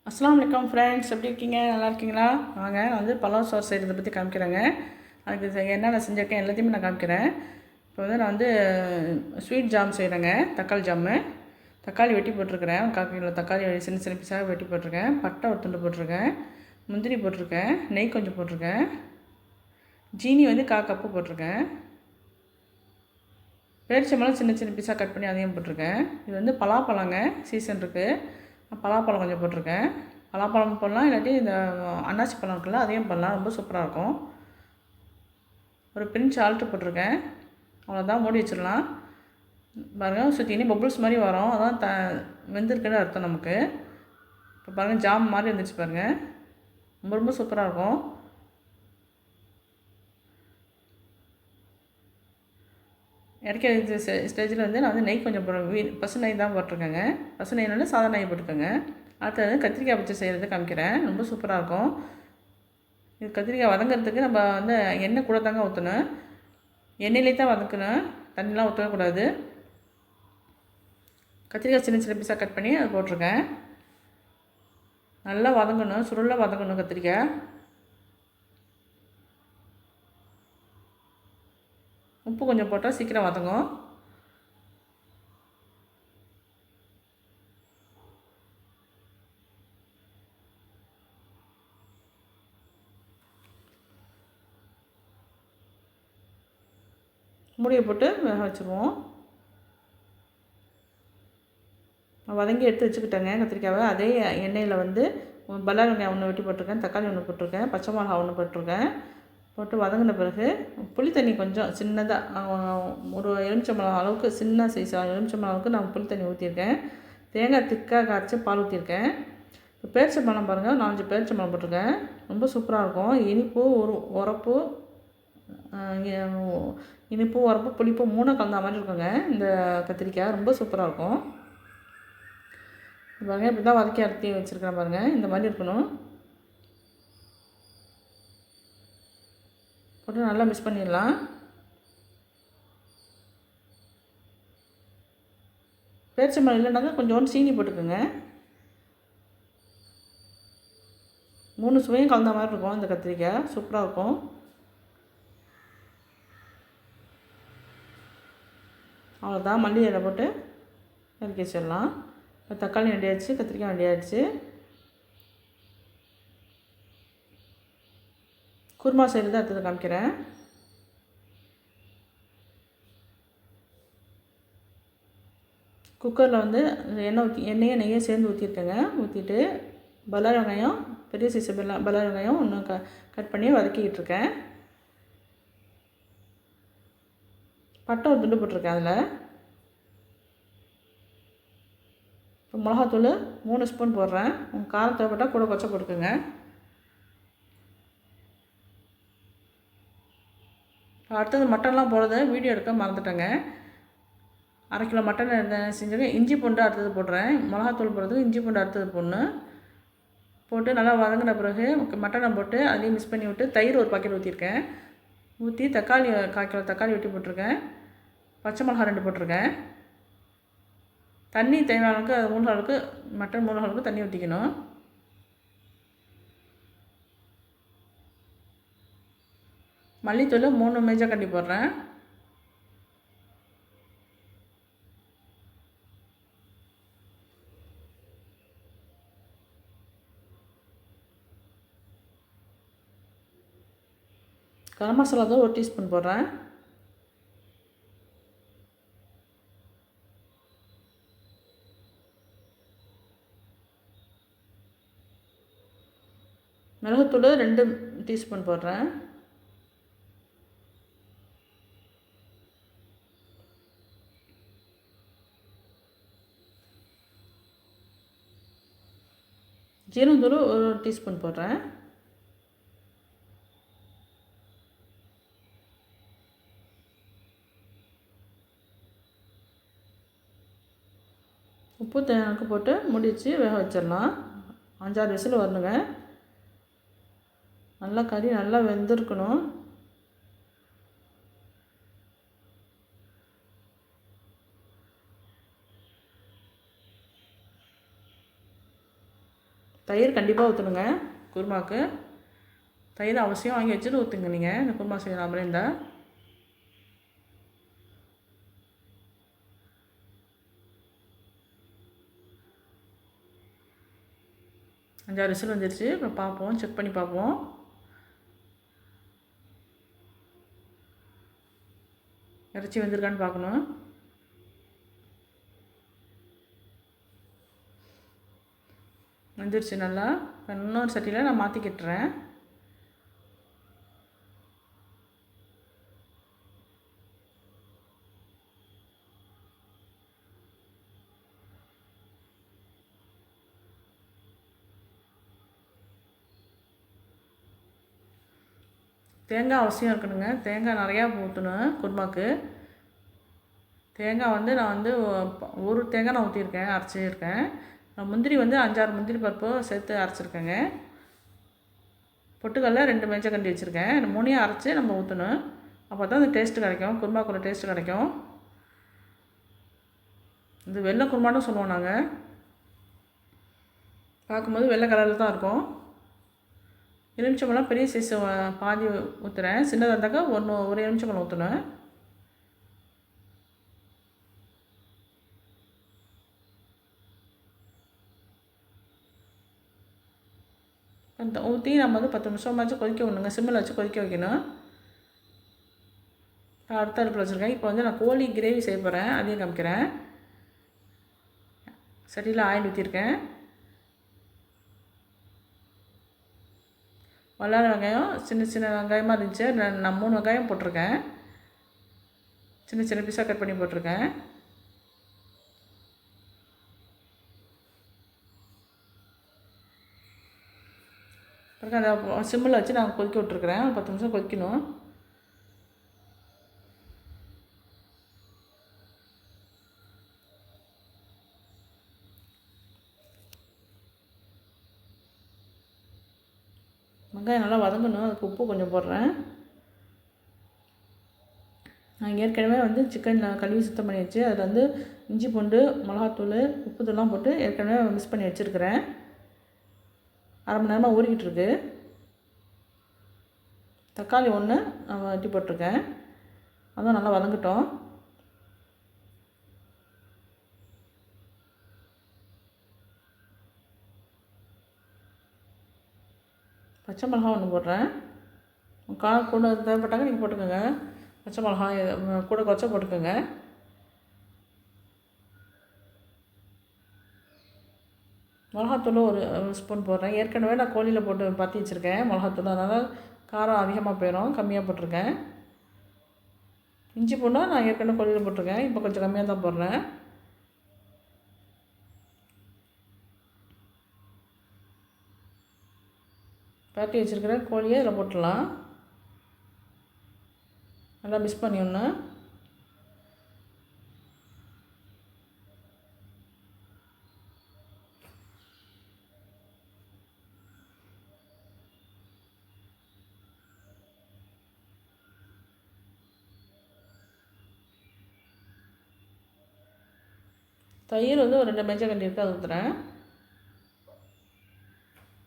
அஸ்ஸலாமு அலைக்கும் ஃப்ரெண்ட்ஸ், எப்படி இருக்கீங்க? நல்லா இருக்கீங்களா? வாங்க வந்து பலாவ் சோறு செய்கிறத பற்றி காமிக்கிறேங்க. அதுக்கு என்னென்ன செஞ்சுருக்கேன் எல்லாத்தையுமே நான் காமிக்கிறேன். இப்போ வந்து நான் வந்து ஸ்வீட் ஜாம் செய்கிறேங்க. தக்காளி ஜாமு. தக்காளி வெட்டி போட்டிருக்கிறேன். 1/4 கிலோ தக்காளி சின்ன சின்ன பீஸாக வெட்டி போட்டிருக்கேன். பட்டை ஒரு துண்டு போட்டிருக்கேன். முந்திரி போட்டிருக்கேன். நெய் கொஞ்சம் போட்டிருக்கேன். ஜீனி வந்து 1/4 கப்பு போட்டிருக்கேன். பேரிச்சம்பழம் சின்ன சின்ன பீஸாக கட் பண்ணி அதையும் போட்டிருக்கேன். இது வந்து பலாப்பழங்க, சீசன் இருக்குது. பலாப்பழம் கொஞ்சம் போட்டிருக்கேன். பலாப்பழம் போடலாம், இல்லாட்டி இந்த அன்னாசி பழம் இருக்குல்ல அதையும் பண்ணலாம், ரொம்ப சூப்பராக இருக்கும். ஒரு பிஞ்ச் சால்ட்டு போட்டிருக்கேன். அவ்வளோதான், மூடி வச்சிடலாம். பாருங்கள், சுற்றினே பபுள்ஸ் மாதிரி வரும், அதான் வெந்திருக்குன்னு அர்த்தம் நமக்கு. இப்போ பாருங்கள், ஜாம் மாதிரி இருந்துச்சு பாருங்கள், ரொம்ப ரொம்ப சூப்பராக இருக்கும். இறக்கிற ஸ்டேஜில் வந்து நான் வந்து நெய் கொஞ்சம் பசு நெய் தான் போட்டிருக்கேங்க. பசு நெய்னால சாதா நெய் போட்டுக்கோங்க. அடுத்தது கத்திரிக்காய் பச்சை செய்கிறது காமிக்கிறேன், ரொம்ப சூப்பராக இருக்கும். இது கத்திரிக்காய் வதங்கிறதுக்கு நம்ம வந்து எண்ணெய் கூட தாங்க ஊற்றணும். எண்ணெயிலே தான் வதக்கணும், தண்ணிலாம் ஊற்றக்கூடாது. கத்திரிக்காய் சின்ன சின்ன பீஸாக கட் பண்ணி அது போட்டிருக்கேன். நல்லா வதங்கணும், சுருளாக வதங்கணும் கத்திரிக்காய். உப்பு கொஞ்சம் போட்டால் சீக்கிரம் வதங்கும். மூடியை போட்டு வேக வச்சுருவோம். வதங்கி எடுத்து வச்சுக்கிட்டேங்க கத்திரிக்காவை. அதே எண்ணெயில் வந்து பல்லாரி வெங்காயம் ஒன்று வெட்டி போட்டிருக்கேன், தக்காளி ஒன்று போட்டிருக்கேன், பச்சை மிளகா ஒன்று போட்டிருக்கேன். போட்டு வதங்கின பிறகு புளி தண்ணி கொஞ்சம் சின்னதாக ஒரு எலுமிச்சம்பழம் அளவுக்கு, சின்ன சைஸ் எலுமிச்சம்பழம் அளவுக்கு நான் புளி தண்ணி ஊற்றிருக்கேன். தேங்காய் திக்காக காய்ச்சி பால் ஊற்றிருக்கேன். இப்போ பேரிச்சம்பழம் பாருங்கள், 4 பேரிச்சம்பழம் போட்டிருக்கேன். ரொம்ப சூப்பராக இருக்கும். இனிப்பு உரப்பு, இனிப்பு உரப்பு புளிப்பு 3 கலந்த மாதிரி இருக்குங்க இந்த கத்திரிக்காய், ரொம்ப சூப்பராக இருக்கும். பாருங்கள், இப்படி தான் வதக்கி அறுத்தி வச்சுருக்கிறேன் பாருங்கள், இந்த மாதிரி இருக்கணும். போட்டு நல்லா மிக்ஸ் பண்ணிடலாம். பேரிச்சம்பழம் இல்லைனாக்கா கொஞ்சோண்டு சீனி போட்டுக்கோங்க. 3 சுவையும் கலந்த மாதிரி இருக்கும் இந்த கத்திரிக்காய், சூப்பராக இருக்கும். அவ்வளோதான், மல்லி இலை போட்டு இறக்கி வச்சிடலாம். இப்போ தக்காளி ரெடி ஆகிடுச்சு, கத்திரிக்காய் ரெடி ஆகிடுச்சு. குருமா செய்கிறது அடுத்தது காமிக்கிறேன். குக்கரில் வந்து எண்ணெயை நெய்யை சேர்ந்து ஊற்றிருக்கேங்க. ஊற்றிட்டு பல்லாரி வெங்காயம், பெரிய சைஸ் பல்லாரி வெங்காயம் ஒன்று கட் பண்ணி வதக்கிக்கிட்டு இருக்கேன். பட்டை ஒரு துண்டு போட்டிருக்கேன் அதில். இப்போ மிளகாத்தூள் 3 ஸ்பூன் போடுறேன். உங்கள் காரம் தேவைப்பட்டால் கூட கொச்சை போட்டுக்கோங்க. அடுத்தது மட்டன்லாம் போடுறது வீடியோ எடுக்க மறந்துட்டேங்க. 1/2 கிலோ மட்டன் செஞ்சுருக்கேன். இஞ்சி பூண்டு அடுத்தது போடுறேன். மிளகாத்தூள் போடுறதுக்கு இஞ்சி பூண்டு அடுத்தது போடணும். போட்டு நல்லா வதங்கின பிறகு மட்டனை போட்டு அதையும் மிக்ஸ் பண்ணி விட்டு தயிர் ஒரு பாக்கெட் ஊற்றிருக்கேன். ஊற்றி தக்காளி 1/4 கிலோ தக்காளி வெட்டி போட்டிருக்கேன். பச்சை மிளகா 2 போட்டிருக்கேன். தண்ணி தேவையான அளவுக்கு, அது 3 அளவுக்கு, மட்டன் 3 அளவுக்கு தண்ணி ஊற்றிக்கணும். மல்லித்தூள் 3 மேஜர் கண்டி போடுறேன். கரம் மசாலா தூள் 1 டீஸ்பூன் போடுறேன். மிளகுத்தூள் 2 டீஸ்பூன் போடுறேன். ஜீரகத்தூள் 1 டீஸ்பூன் போடுறேன். உப்பு தேவைக்கு போட்டு முடிச்சு வேக வச்சிடலாம். 5-6 விசில் வரணுங்க. நல்லா கறி நல்லா வெந்திருக்கணும். தயிர் கண்டிப்பாக ஊற்றணுங்க குருமாவுக்கு. தயிர் அவசியம் வாங்கி வச்சுட்டு ஊற்றுங்க நீங்கள் இந்த குருமா செய்யலாம் மாதிரி இருந்தால். 5-6 விசில் வந்துருச்சு. இப்போ பார்ப்போம், செக் பண்ணி பார்ப்போம். இறைச்சி வெந்திருக்கான்னு பார்க்கணும். வெந்துருச்சு நல்லா. இன்னொரு சட்டியில் நான் மாற்றிக்கிட்டுறேன். தேங்காய் அவசியம் இருக்கணுங்க. தேங்காய் நிறையா ஊற்றணும் குருமாவுக்கு. தேங்காய் வந்து நான் வந்து ஒரு தேங்காய் நான் ஊற்றிருக்கேன், அரைச்சிருக்கேன். நான் முந்திரி வந்து 5-6 முந்திரி பருப்பு சேர்த்து அரைச்சிருக்கேங்க. பொட்டுக்கல்ல 2 மேய்ச்சக்கண்டி வச்சுருக்கேன். இந்த 3ஐயும் அரைச்சி நம்ம ஊற்றணும். அப்போ தான் அந்த டேஸ்ட்டு கிடைக்கும், குருமாக்குள்ள டேஸ்ட்டு கிடைக்கும். இது வெள்ளை குருமான்னு சொல்லுவோம் நாங்கள். பார்க்கும்போது வெள்ளை கலரில் தான் இருக்கும். எலுமிச்சம்பழம் பெரிய சைஸு பாதி ஊற்றுறேன். சின்னதாக இருந்தாக்கா ஒரு எலுமிச்சம்பழம் ஊற்றணும். ஊற்றி நம்ம வந்து 10 நிமிஷமாச்சும் கொதிக்க விடணுங்க. சிம்மில் வச்சு கொதிக்க வைக்கணும். அடுத்த அடுப்பில் வச்சுருக்கேன். இப்போ வந்து நான் கோழி கிரேவி செய்ய போகிறேன், அதையும் காமிக்கிறேன். சட்டியில் ஆயில் ஊற்றிருக்கேன். வல்லார வெங்காயம் சின்ன சின்ன வெங்காயமாக இருந்துச்சு. நான் 3 வெங்காயம் போட்டிருக்கேன். சின்ன சின்ன பீஸாக கட் பண்ணி போட்டிருக்கேன். பிறகு அதை சிம்மில் வச்சு நான் கொதிக்க விட்ருக்குறேன். ஒரு 10 நிமிஷம் கொதிக்கணும். வெங்காயம் நல்லா வதங்கணும். அதுக்கு உப்பு கொஞ்சம் போடுறேன். நான் ஏற்கனவே வந்து சிக்கன் கழுவி சுத்தம் பண்ணி வச்சு அதில் வந்து இஞ்சி பூண்டு மிளகாத்தூள் உப்புத்தூள்லாம் போட்டு ஏற்கனவே மிக்ஸ் பண்ணி வச்சுருக்கிறேன். அரை மணி நேரமாக ஊறிக்கிட்டு இருக்கு. தக்காளி 1 நான் வெட்டி போட்டிருக்கேன். அதுவும் நல்லா வதங்கட்டும். பச்சை மிளகா 1 போடுறேன். காரம் கூட தேவைப்பட்டாங்க நீங்கள் போட்டுக்கோங்க. பச்சை மிளகாய் கூட குறைச்சா போட்டுக்கோங்க. மிளகாத்தூள் ஒரு ஸ்பூன் போடுறேன். ஏற்கனவே நான் கோழியில் போட்டு பற்றி வச்சுருக்கேன் மிளகாத்தூள். அதனால் காரம் அதிகமாக போயிடும், கம்மியாக போட்டிருக்கேன். இஞ்சி பூண்டும் நான் ஏற்கனவே கோழியில் போட்டிருக்கேன். இப்போ கொஞ்சம் கம்மியாக தான் போடுறேன். பரட்டி வச்சுருக்கிற கோழியை இதில் போட்டுடலாம். நல்லா மிக்ஸ் பண்ணிடணும். தயிர் வந்து ஒரு 2 மேய்ச்சக்கண்டி இருக்குது, அது ஊற்றுறேன்.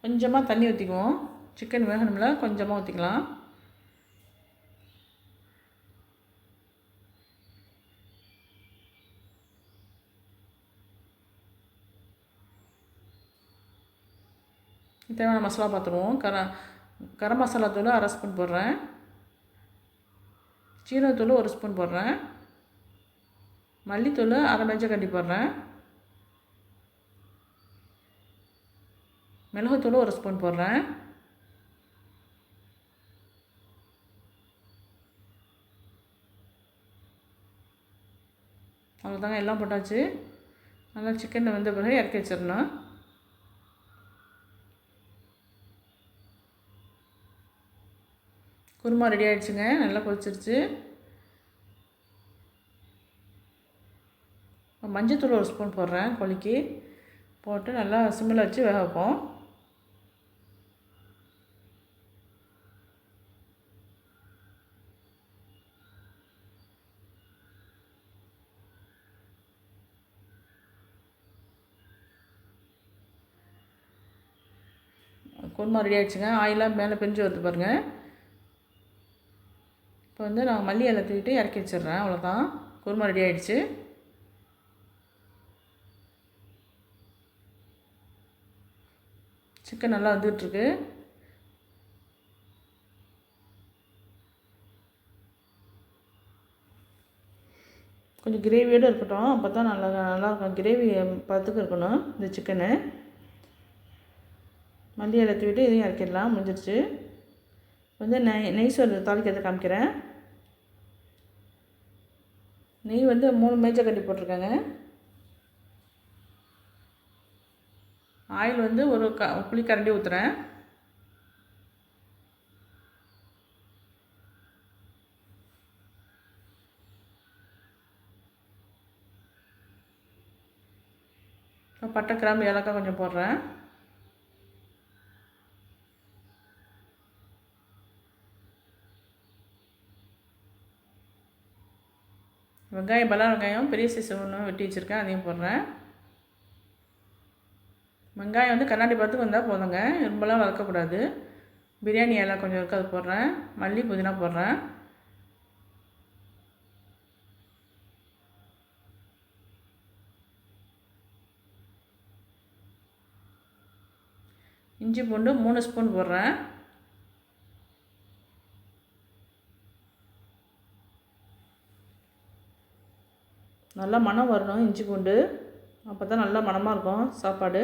கொஞ்சமாக தண்ணி ஊற்றிக்குவோம். சிக்கன் வேகணும்ல, கொஞ்சமாக ஊற்றிக்கலாம். தேவையான மசாலா பார்த்துருவோம். கரம் மசாலா தூள் 1/2 ஸ்பூன் போடுறேன். சீரகத்தூள் 1 ஸ்பூன் போடுறேன். மல்லித்தூள் 1/2 மேய்ச்சக்கண்டி போடுறேன். மிளகுத்தூள் 1 ஸ்பூன் போடுறேன். அவ்வளோதாங்க, எல்லாம் போட்டாச்சு. நல்லா சிக்கன் வெந்த பிறகு இறக்கி வச்சிடணும். குருமா ரெடி ஆகிடுச்சுங்க. நல்லா கொதிச்சிருச்சு. மஞ்சத்தூள் 1 ஸ்பூன் போடுறேன். கோழிக்கு போட்டு நல்லா சிம்மில் வச்சு வேக வைப்போம். குருமா ரெடி ஆகிடுச்சுங்க. ஆயிலாம் மேலே பிரிஞ்சு வருது பாருங்கள். இப்போ வந்து நான் மல்லி இலை தூவிட்டு இறக்கி வச்சிடுறேன். அவ்வளோதான், குருமா ரெடி ஆகிடுச்சு. சிக்கன் நல்லா வந்துட்டுருக்கு. கொஞ்சம் கிரேவியோடு இருக்கட்டும், அப்போ தான் நல்லாயிருக்கும். கிரேவி பதத்துக்கு இருக்கணும் இந்த சிக்கனு. மல்லி இலை தூவிட்டு இதையும் இறக்கிடலாம். முடிஞ்சிடுச்சு. வந்து நெய் சோறு தாளிக்கிறத காமிக்கிறேன். நெய் வந்து 3 மேஜர் கட்டி போட்டிருக்கேங்க. ஆயில் வந்து ஒரு புளிக்கரண்டி ஊற்றுறேன். பட்டை, கிராம்பு, ஏலக்காய் கொஞ்சம் போடுறேன். வெங்காயம், பல்லாரி வெங்காயம் பெரிய சைஸ் ஒன்று வெட்டி வச்சுருக்கேன், அதையும் போடுறேன். வெங்காயம் வந்து கண்ணாடி பதத்துக்கு வந்தால் போதுங்க, ரொம்பலாம் வதக்கக்கூடாது. பிரியாணி இலை கொஞ்சம் இருக்குது, அது போடுறேன். மல்லி, புதினா போடுறேன். இஞ்சி பூண்டு 3 ஸ்பூன் போடுறேன். நல்லா மணம் வரணும் இஞ்சி பூண்டு, அப்போ தான் நல்லா மணமாக இருக்கும் சாப்பாடு.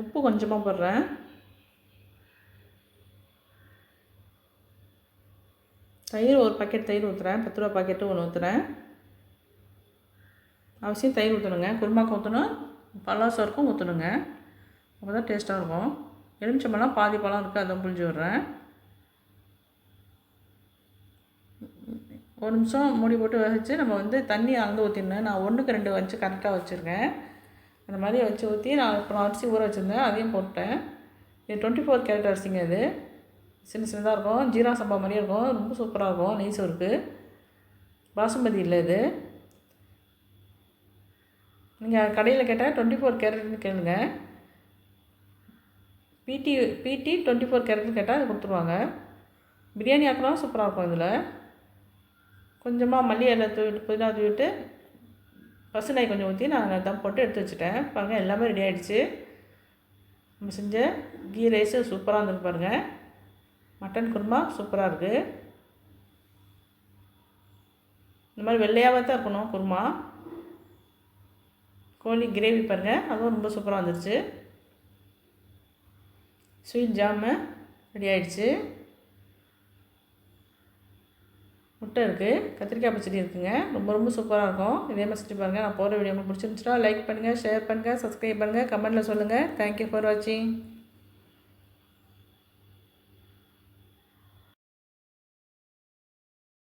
உப்பு கொஞ்சமாக போடுறேன். தயிர் ஒரு பாக்கெட் தயிர் ஊற்றுறேன். 10 ரூபா பாக்கெட்டு ஒன்று ஊற்றுறேன். அவசியம் தயிர் ஊற்றணுங்க. குருமாக்கு ஊற்றணும், பல்லா சோறுக்கும் ஊற்றணுங்க, அப்போ தான் டேஸ்ட்டாக இருக்கும். எலுமிச்சம்பழம் பாதி பழம் இருக்குது, அதை புளிஞ்சு விட்றேன். ஒரு நிமிஷம் மூடி போட்டு வச்சு நம்ம வந்து தண்ணி அளந்து ஊற்றிடணும். நான் 1க்கு 2 வச்சு கரெக்டாக வச்சுருக்கேன். அந்த மாதிரி வச்சு ஊற்றி நான் அப்புறம் அரிசி ஊற வச்சுருந்தேன், அதையும் போட்டேன். இது 24 கேரட் அரிசிங்க. இது சின்ன சின்னதாக இருக்கும், ஜீரா சம்பா மாதிரியே இருக்கும், ரொம்ப சூப்பராக இருக்கும். நெய் சோறுக்கு. பாசுமதி இல்லை இது. நீங்கள் கடையில் கேட்டால் 24 கேரட்னு கேளுங்க. பிடி 24 கேரட்னு கேட்டால் அது கொடுத்துருவாங்க. பிரியாணி ஆக்கலாம் சூப்பராக இருக்கும். இதில் கொஞ்சமாக மல்லி இலை தூவிட்டு, புதினா தூவிட்டு, பசுநெய் கொஞ்சம் ஊற்றி நான் தம் போட்டு எடுத்து வச்சுட்டேன். பாருங்கள், எல்லாமே ரெடி ஆகிடுச்சு. நம்ம செஞ்ச கீ ரைஸு சூப்பராக இருந்திருக்கு பாருங்கள். மட்டன் குருமா சூப்பராக இருக்குது. இந்த மாதிரி வெள்ளையாகவே தான் இருக்கணும் குருமா. கோழி கிரேவி பாருங்கள், அதுவும் ரொம்ப சூப்பராக வந்துருச்சு. ஸ்வீட் ஜாமு ரெடி ஆகிடுச்சு. முட்டை இருக்குது, கத்திரிக்காய் பச்சடி இருக்குங்க. ரொம்ப ரொம்ப சூப்பராக இருக்கும். இதே மாதிரி செஞ்சு பாருங்கள். நான் போகிற வீடியோ உங்களுக்கு பிடிச்சிருந்துச்சுன்னா லைக் பண்ணுங்கள், ஷேர் பண்ணுங்கள், சப்ஸ்கிரைப் பண்ணுங்கள், கமெண்ட்டில் சொல்லுங்கள். தேங்க்யூ ஃபார் வாட்சிங்.